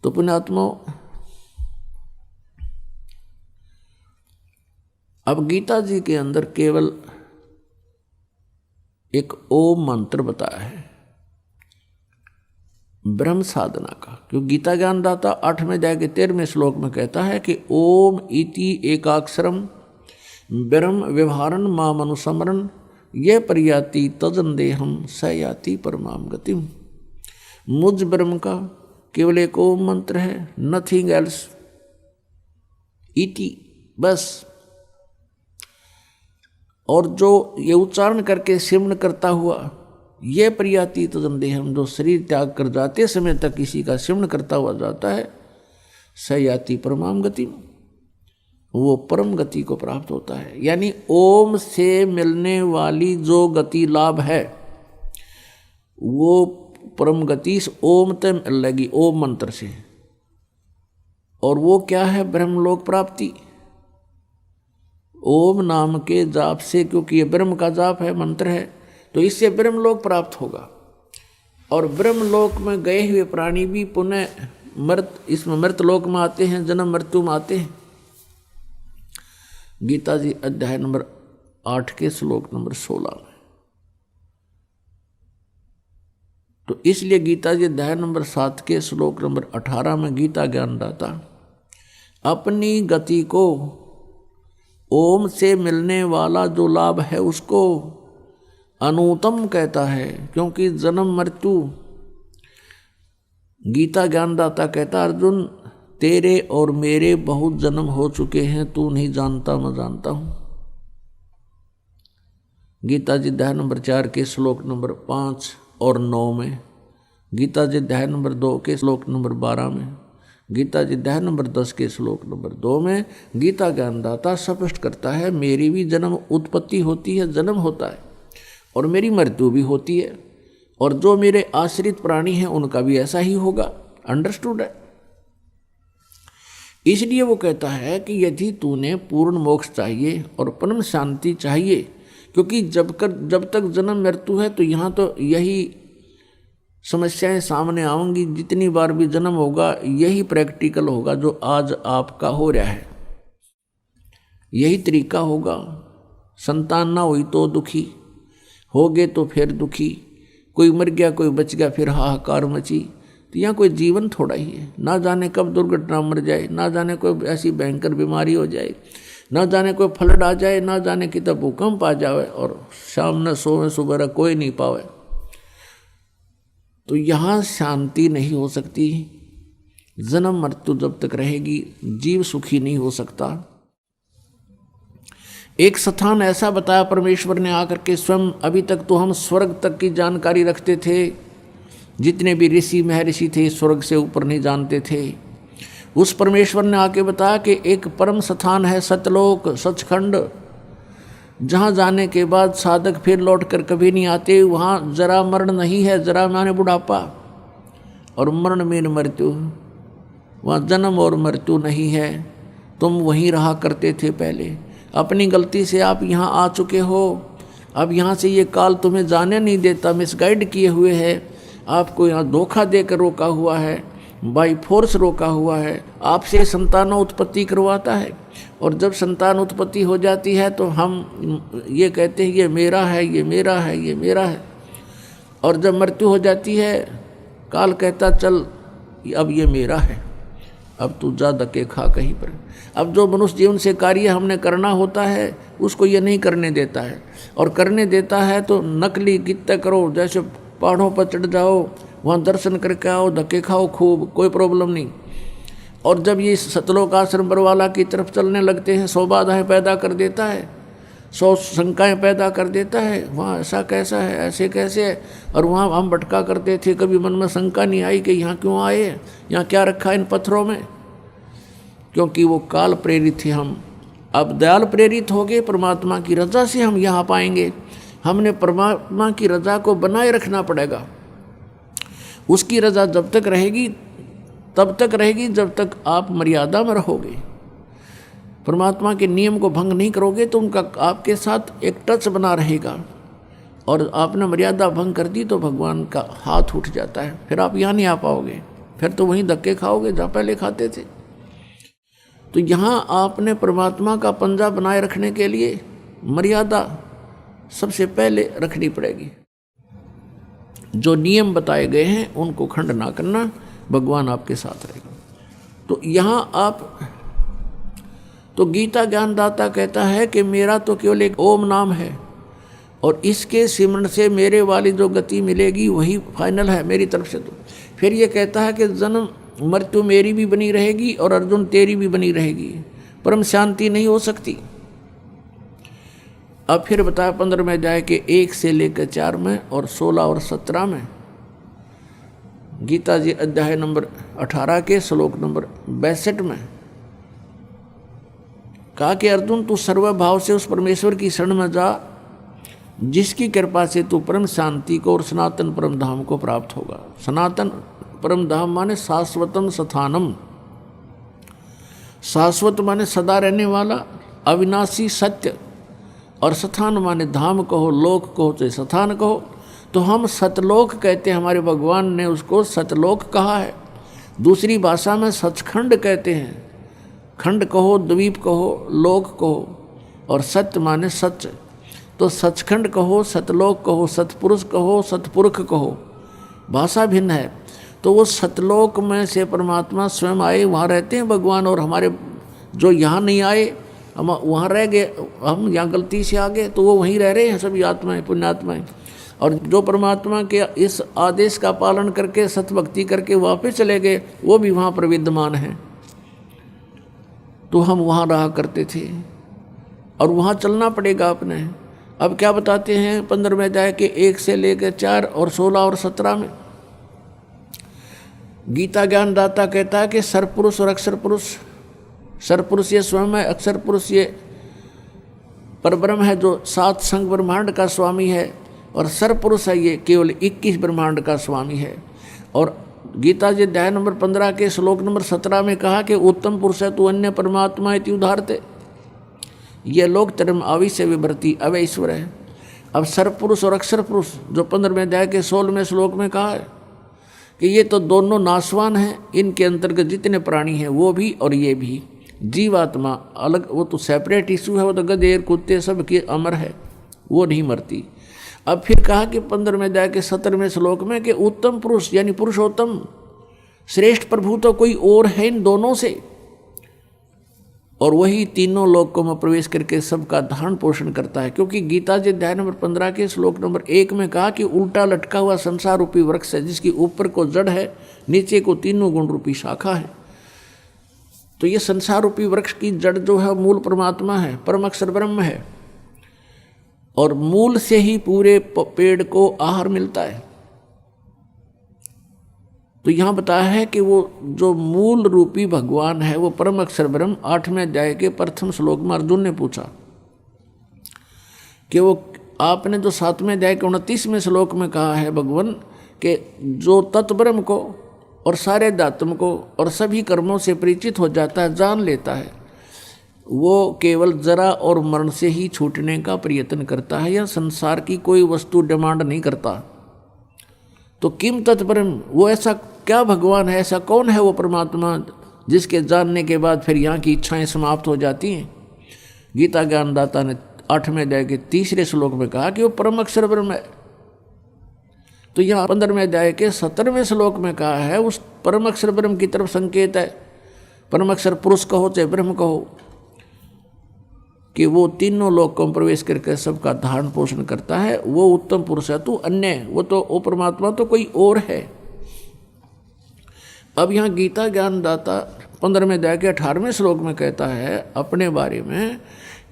तो पुण्यात्मा, अब गीता जी के अंदर केवल एक ओम मंत्र बताया है ब्रह्म साधना का, क्योंकि गीता ज्ञानदाता 8वें अध्याय के 13वें श्लोक में कहता है कि ओम इति एकाक्षरम ब्रह्म व्यवहारन माम अनुसमरन ये प्रयाति तजंदेहम स याति परमाम गतिम। मुझ ब्रह्म का केवल एक ओम मंत्र है, नथिंग एल्स, इति बस। और जो ये उच्चारण करके सिमरण करता हुआ ये प्रयाति तजंदेहम, जो शरीर त्याग कर जाते समय तक किसी का सिमरण करता हुआ जाता है, स याति परमाम गति, वो परम गति को प्राप्त होता है। यानी ओम से मिलने वाली जो गति लाभ है वो परम गति इस ओम तक मिल लगी, ओम मंत्र से। और वो क्या है? ब्रह्मलोक प्राप्ति। ओम नाम के जाप से, क्योंकि ये ब्रह्म का जाप है, मंत्र है, तो इससे ब्रह्मलोक प्राप्त होगा। और ब्रह्मलोक में गए हुए प्राणी भी पुनः इसमें मृतलोक में आते हैं, जन्म मृत्यु में आते हैं। गीता जी अध्याय नंबर 8 के श्लोक नंबर 16 में। तो इसलिए गीता जी अध्याय नंबर 7 के श्लोक नंबर 18 में गीता ज्ञानदाता अपनी गति को ओम से मिलने वाला जो लाभ है उसको अनुत्तम कहता है, क्योंकि जन्म मृत्यु, गीता ज्ञानदाता कहता अर्जुन तेरे और मेरे बहुत जन्म हो चुके हैं, तू नहीं जानता मैं जानता हूं। गीता जी अध्याय नंबर 4 के श्लोक नंबर 5 और 9 में, गीता जी अध्याय नंबर 2 के श्लोक नंबर 12 में, गीता जी अध्याय नंबर 10 के श्लोक नंबर 2 में गीता ज्ञानदाता स्पष्ट करता है मेरी भी जन्म उत्पत्ति होती है, जन्म होता है, और मेरी मृत्यु भी होती है, और जो मेरे आश्रित प्राणी हैं उनका भी ऐसा ही होगा। अंडरस्टूड है? इसलिए वो कहता है कि यदि तूने पूर्ण मोक्ष चाहिए और परम शांति चाहिए, क्योंकि जब तक जन्म मृत्यु है तो यहाँ तो यही समस्याएं सामने आएंगी। जितनी बार भी जन्म होगा यही प्रैक्टिकल होगा जो आज आपका हो रहा है, यही तरीका होगा। संतान ना हुई तो दुखी, हो गए तो फिर दुखी, कोई मर गया कोई बच गया फिर हाहाकार मची। तो यहाँ कोई जीवन थोड़ा ही है, ना जाने कब दुर्घटना मर जाए, ना जाने कोई ऐसी भयंकर बीमारी हो जाए, ना जाने कोई फ्लड आ जाए, ना जाने कितना भूकंप आ जाए और शाम न सोवे सुबह कोई नहीं पावे। तो यहाँ शांति नहीं हो सकती। जन्म मृत्यु जब तक रहेगी जीव सुखी नहीं हो सकता। एक स्थान ऐसा बताया परमेश्वर ने आकर के स्वयं, अभी तक तो हम स्वर्ग तक की जानकारी रखते थे, जितने भी ऋषि महर्षि थे स्वर्ग से ऊपर नहीं जानते थे। उस परमेश्वर ने आके बताया कि एक परम स्थान है सतलोक, सचखंड, जहाँ जाने के बाद साधक फिर लौट कर कभी नहीं आते। वहाँ जरा मरण नहीं है, जरा माने बुढ़ापा, और मरण में मृत्यु, वहाँ जन्म और मृत्यु नहीं है। तुम वहीं रहा करते थे पहले, अपनी गलती से आप यहाँ आ चुके हो। अब यहाँ से ये काल तुम्हें जाने नहीं देता, मिसगाइड किए हुए है, आपको यहाँ धोखा देकर रोका हुआ है, बाई फोर्स रोका हुआ है, आपसे संतान उत्पत्ति करवाता है। और जब संतान उत्पत्ति हो जाती है तो हम ये कहते हैं ये मेरा है, ये मेरा है, ये मेरा है। और जब मृत्यु हो जाती है काल कहता चल अब ये मेरा है, अब तू जा धक्के खा कहीं पर। अब जो मनुष्य जीवन से कार्य हमने करना होता है उसको ये नहीं करने देता है, और करने देता है तो नकली कितना करो, जैसे पहाड़ों पर चढ़ जाओ, वहाँ दर्शन करके आओ, धक्के खाओ खूब, कोई प्रॉब्लम नहीं। और जब ये सतलोक आश्रम बरवाला की तरफ चलने लगते हैं 100 बाधाएं पैदा कर देता है, 100 शंकाएं पैदा कर देता है, वहाँ ऐसा कैसा है, ऐसे कैसे है। और वहाँ हम भटका करते थे, कभी मन में शंका नहीं आई कि यहाँ क्यों आए, यहाँ क्या रखा इन पत्थरों में, क्योंकि वो काल प्रेरित थे हम। अब दयाल प्रेरित हो गए, परमात्मा की रजा से हम यहाँ पाएंगे। हमने परमात्मा की रजा को बनाए रखना पड़ेगा। उसकी रजा जब तक रहेगी तब तक रहेगी जब तक आप मर्यादा में रहोगे, परमात्मा के नियम को भंग नहीं करोगे तो उनका आपके साथ एक टच बना रहेगा। और आपने मर्यादा भंग कर दी तो भगवान का हाथ उठ जाता है, फिर आप यहाँ नहीं आ पाओगे। फिर तो वहीं धक्के खाओगे जहाँ पहले खाते थे। तो यहाँ आपने परमात्मा का पंजा बनाए रखने के लिए मर्यादा सबसे पहले रखनी पड़ेगी। जो नियम बताए गए हैं उनको खंड ना करना, भगवान आपके साथ रहेगा। तो यहाँ आप तो गीता ज्ञानदाता कहता है कि मेरा तो केवल एक ओम नाम है और इसके सिमरण से मेरे वाली जो गति मिलेगी वही फाइनल है मेरी तरफ से। तो फिर ये कहता है कि जन्म मृत्यु मेरी भी बनी रहेगी और अर्जुन तेरी भी बनी रहेगी, परम शांति नहीं हो सकती। अब फिर बताया 15 में जाए कि 1 से लेकर 4 में और 16 और 17 में गीता जी अध्याय नंबर 18 के श्लोक नंबर 62 में कहा कि अर्जुन तू सर्वभाव से उस परमेश्वर की शरण में जा जिसकी कृपा से तू परम शांति को और सनातन परम धाम को प्राप्त होगा। सनातन परम धाम माने शाश्वतम स्थानम, शाश्वत माने सदा रहने वाला अविनाशी सत्य, और स्थान माने धाम कहो, लोक कहो चाहे स्थान कहो। तो हम सतलोक कहते हैं, हमारे भगवान ने उसको सतलोक कहा है। दूसरी भाषा में सचखंड कहते हैं, खंड कहो, द्वीप कहो, लोक कहो, और सत्य माने सच। तो सचखंड कहो, सतलोक कहो, सतपुरुष कहो, सतपुरख कहो, भाषा भिन्न है। तो वो सतलोक में से परमात्मा स्वयं आए, वहाँ रहते हैं भगवान, और हमारे जो यहाँ नहीं आए हम वहाँ रह गए, हम यहाँ गलती से आ गए, तो वो वहीं रह रहे हैं सभी आत्माएं, पुण्यात्माएं। और जो परमात्मा के इस आदेश का पालन करके सतभक्ति करके वापस चले गए, वो भी वहाँ पर विद्यमान हैं। तो हम वहाँ रहा करते थे और वहाँ चलना पड़ेगा अपने। अब क्या बताते हैं 15 में जाए कि 1 से लेकर 4 और 16 और 17 में गीता ज्ञानदाता कहता है कि सरपुरुष और अक्षर पुरुष, सरपुरुष ये स्वयं है, अक्षर पुरुष ये परब्रह्म है जो 7 संग ब्रह्मांड का स्वामी है, और सरपुरुष है ये केवल 21 ब्रह्मांड का स्वामी है। और गीता जी अध्याय नंबर 15 के श्लोक नंबर 17 में कहा कि उत्तम पुरुष है तू अन्य परमात्मा इति उदाहरते, ये लोक धर्म आविश्य विभर्ति अवय ईश्वर है। अब सरपुरुष और अक्षर पुरुष जो 15वें अध्याय के 16वें श्लोक में कहा है कि ये तो दोनों नाशवान हैं, इनके अंतर्गत जितने प्राणी हैं वो भी और ये भी। जीवात्मा अलग, वो तो सेपरेट इशू है, वो तो गधे कुत्ते सब की अमर है, वो नहीं मरती। अब फिर कहा कि 15वें अध्याय के 17वें श्लोक में कि उत्तम पुरुष यानी पुरुषोत्तम श्रेष्ठ प्रभु तो कोई और है इन दोनों से, और वही तीनों लोकों में प्रवेश करके सबका धारण पोषण करता है। क्योंकि गीता जी अध्याय नंबर 15 के श्लोक नंबर 1 में कहा कि उल्टा लटका हुआ संसार रूपी वृक्ष है जिसकी ऊपर को जड़ है, नीचे को तीनों गुण रूपी शाखा है। तो ये संसार रूपी वृक्ष की जड़ जो है मूल परमात्मा है, परम अक्षर ब्रह्म है, और मूल से ही पूरे पेड़ को आहार मिलता है। तो यहाँ बताया है कि वो जो मूल रूपी भगवान है वो परम अक्षर ब्रह्म। 8वें अध्याय के प्रथम श्लोक में अर्जुन ने पूछा कि वो आपने जो 7वें अध्याय के 29वें श्लोक में कहा है भगवान कि जो तत्ब्रह्म को और सारे दात्म को और सभी कर्मों से परिचित हो जाता है, जान लेता है, वो केवल जरा और मरण से ही छूटने का प्रयत्न करता है, या संसार की कोई वस्तु डिमांड नहीं करता। तो किम तत्परम, वो ऐसा क्या भगवान है, ऐसा कौन है वो परमात्मा जिसके जानने के बाद फिर यहाँ की इच्छाएं समाप्त हो जाती हैं। गीता ज्ञानदाता ने 8वें अध्याय के 3रे श्लोक में कहा कि वो परम अक्षर ब्रह्म है। तो यहाँ 15वें अध्याय के 17वें श्लोक में कहा है उस परम अक्षर ब्रह्म की तरफ संकेत है। परम अक्षर पुरुष कहो चाहे ब्रह्म कहो, कि वो तीनों लोकों में प्रवेश करके सबका धारण पोषण करता है, वो उत्तम पुरुष है। तू अन्य, वो तो वो परमात्मा तो कोई और है। अब यहाँ गीता ज्ञानदाता 15वें अध्याय के 18वें श्लोक में कहता है अपने बारे में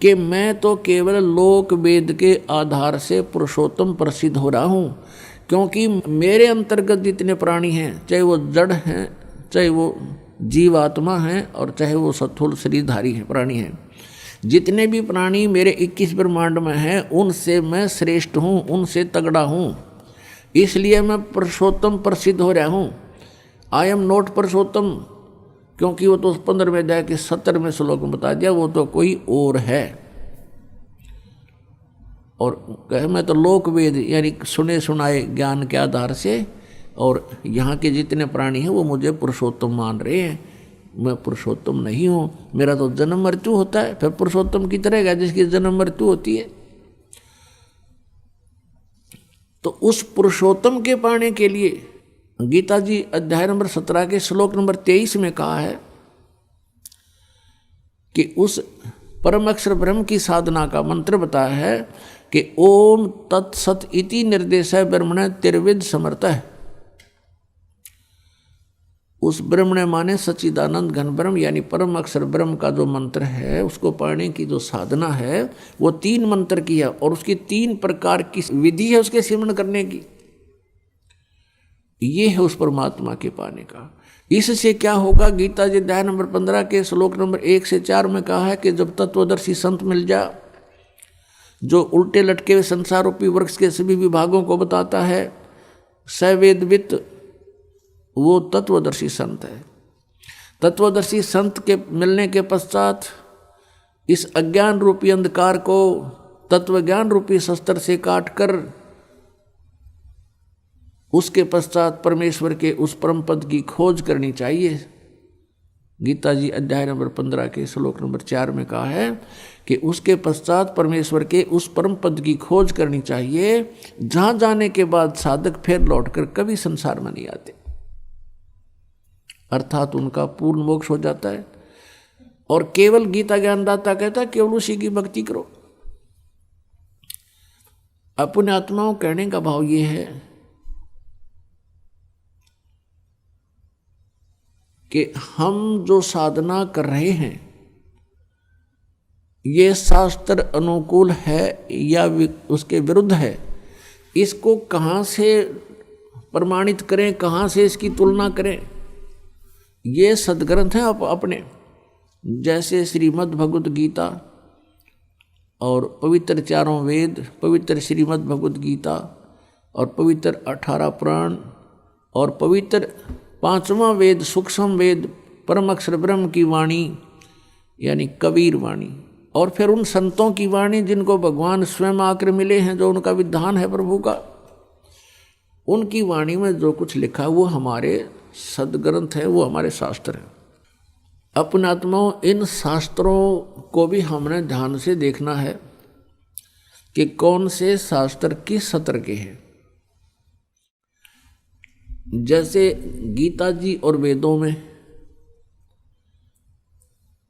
कि मैं तो केवल लोक वेद के आधार से पुरुषोत्तम प्रसिद्ध हो रहा हूँ, क्योंकि मेरे अंतर्गत जितने प्राणी हैं, चाहे वो जड़ हैं, चाहे वो जीवात्मा हैं, और चाहे वो स्थूल शरीरधारी हैं प्राणी हैं, जितने भी प्राणी मेरे 21 ब्रह्मांड में हैं उनसे मैं श्रेष्ठ हूँ, उनसे तगड़ा हूँ, इसलिए मैं पुरुषोत्तम प्रसिद्ध हो रहा हूँ। आई एम नॉट पुरुषोत्तम, क्योंकि वो तो 15वें अध्याय के 70वें श्लोक में बता दिया वो तो कोई और है। और कहे मैं तो लोक वेद यानी सुने सुनाए ज्ञान के आधार से और यहाँ के जितने प्राणी हैं वो मुझे पुरुषोत्तम मान रहे हैं। मैं पुरुषोत्तम नहीं हूँ, मेरा तो जन्म मृत्यु होता है। फिर पुरुषोत्तम की तरह जिसकी जन्म मृत्यु होती है। तो उस पुरुषोत्तम के पाने के लिए गीता जी अध्याय नंबर 17 के श्लोक नंबर 23 में कहा है कि उस परम अक्षर ब्रह्म की साधना का मंत्र बताया है कि ओम तत्सत इति निर्देश ब्रह्मण त्रिविद समर्थ है। उस ब्रह्मण माने सच्चिदानंद घन ब्रह्म यानी परम अक्षर ब्रह्म का जो मंत्र है, उसको पाने की जो साधना है वो 3 मंत्र की है और उसकी 3 प्रकार की विधि है उसके सिमरण करने की। ये है उस परमात्मा के पाने का। इससे क्या होगा? गीता जी अध्याय नंबर 15 के श्लोक नंबर 1 से 4 में कहा है कि जब तत्वदर्शी संत मिल जा, जो उल्टे लटके हुए संसार रूपी वृक्ष के सभी विभागों को बताता है, सवेदवित, वो तत्वदर्शी संत है। तत्वदर्शी संत के मिलने के पश्चात इस अज्ञान रूपी अंधकार को तत्वज्ञान रूपी शस्त्र से काटकर उसके पश्चात परमेश्वर के उस परम पद की खोज करनी चाहिए। गीता जी अध्याय नंबर 15 के श्लोक नंबर 4 में कहा है कि उसके पश्चात परमेश्वर के उस परम पद की खोज करनी चाहिए, जहां जाने के बाद साधक फिर लौटकर कभी संसार में नहीं आते, अर्थात उनका पूर्ण मोक्ष हो जाता है। और केवल गीता ज्ञानदाता कहता है केवल उसी की भक्ति करो। अपने आत्माओं कहने का भाव ये है कि हम जो साधना कर रहे हैं ये शास्त्र अनुकूल है या उसके विरुद्ध है, इसको कहाँ से प्रमाणित करें, कहाँ से इसकी तुलना करें। ये सदग्रंथ हैं अपने, जैसे श्रीमद् भगवद गीता और पवित्र 4 वेद, पवित्र श्रीमद् भगवद गीता और पवित्र 18 पुराण और पवित्र 5वां वेद सूक्ष्म वेद परम अक्षर ब्रह्म की वाणी यानी कबीर वाणी, और फिर उन संतों की वाणी जिनको भगवान स्वयं आकर मिले हैं, जो उनका विधान है प्रभु का, उनकी वाणी में जो कुछ लिखा है वो हमारे सदग्रंथ है, वो हमारे शास्त्र हैं। अपने आत्माओं, इन शास्त्रों को भी हमने ध्यान से देखना है कि कौन से शास्त्र किस सत्र के हैं। जैसे गीता जी और वेदों में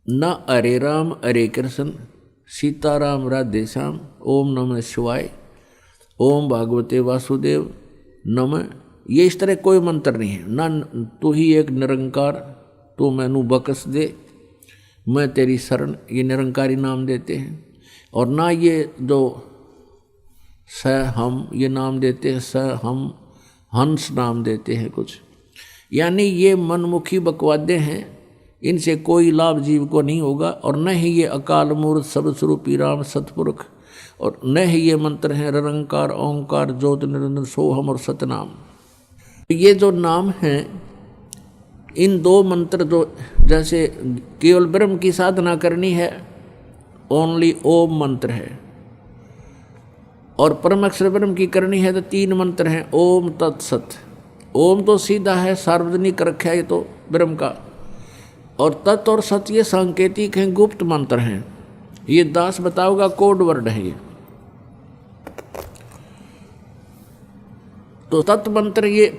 न हरे राम हरे कृष्ण सीताराम राधे श्याम ओम नमः शिवाय ओम भागवते वासुदेव नमः, ये इस तरह कोई मंत्र नहीं है। ना तू ही एक निरंकार, तू मैनू बख्श दे, मैं तेरी शरण, ये निरंकारी नाम देते हैं। और ना ये जो स हम ये नाम देते हैं, स हम हंस नाम देते हैं कुछ, यानी ये मनमुखी बकवादे हैं, इनसे कोई लाभ जीव को नहीं होगा। और न ही ये अकाल मूर्त सब स्वरूपी राम सतपुरुष, और न ही ये मंत्र हैं निरंकार ओंकार ज्योत निरंजन सोहम और सतनाम। ये जो नाम हैं, इन 2 मंत्र जो जैसे केवल ब्रह्म की साधना करनी है, ओनली ओम मंत्र है, और परम अक्षर ब्रह्म की करनी है तो 3 मंत्र हैं ओम तत्सत। ओम तो सीधा है, सार्वजनिक रखा है ये तो ब्रह्म का, और तत् और सत ये सांकेतिक हैं, गुप्त मंत्र हैं। ये दास बताओगा कोड वर्ड है ये। तो तत् मंत्र ये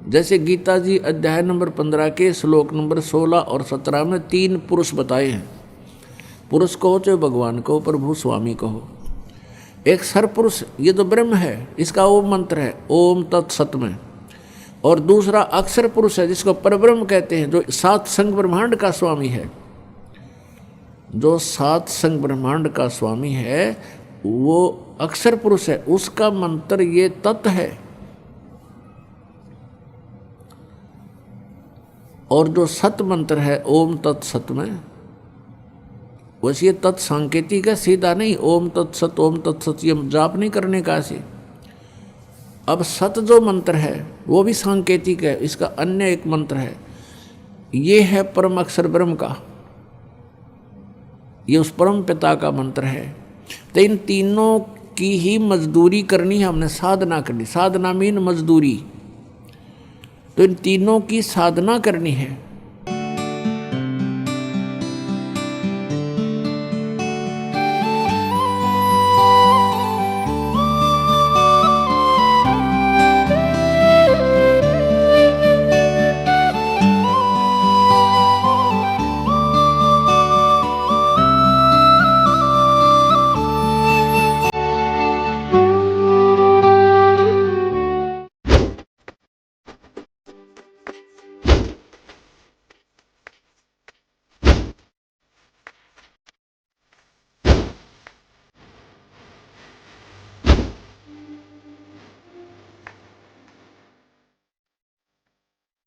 जैसे गीता जी अध्याय नंबर 15 के श्लोक नंबर 16 और 17 में 3 पुरुष बताए हैं। पुरुष कहो चाहे भगवान कहो, प्रभु स्वामी कहो। एक सरपुरुष ये तो ब्रह्म है, इसका ओम मंत्र है ओम तत्सत में। और दूसरा अक्षर पुरुष है जिसको परब्रह्म कहते हैं, जो 7 संग ब्रह्मांड का स्वामी है। जो 7 संग ब्रह्मांड का स्वामी है वो अक्षर पुरुष है, उसका मंत्र ये तत् है। और जो सत मंत्र है ओम तत्सत में, वैसे ये तत् सांकेतिक है, सीधा नहीं ओम तत्सत ओम तत्सत ये जाप नहीं करने का ऐसे। अब सत जो मंत्र है वो भी सांकेतिक है, इसका अन्य एक मंत्र है, ये है परम अक्षर ब्रह्म का, ये उस परम पिता का मंत्र है। तो इन तीनों की ही मजदूरी करनी है हमने, साधना करनी। साधना मीन मजदूरी, तो इन तीनों की साधना करनी है।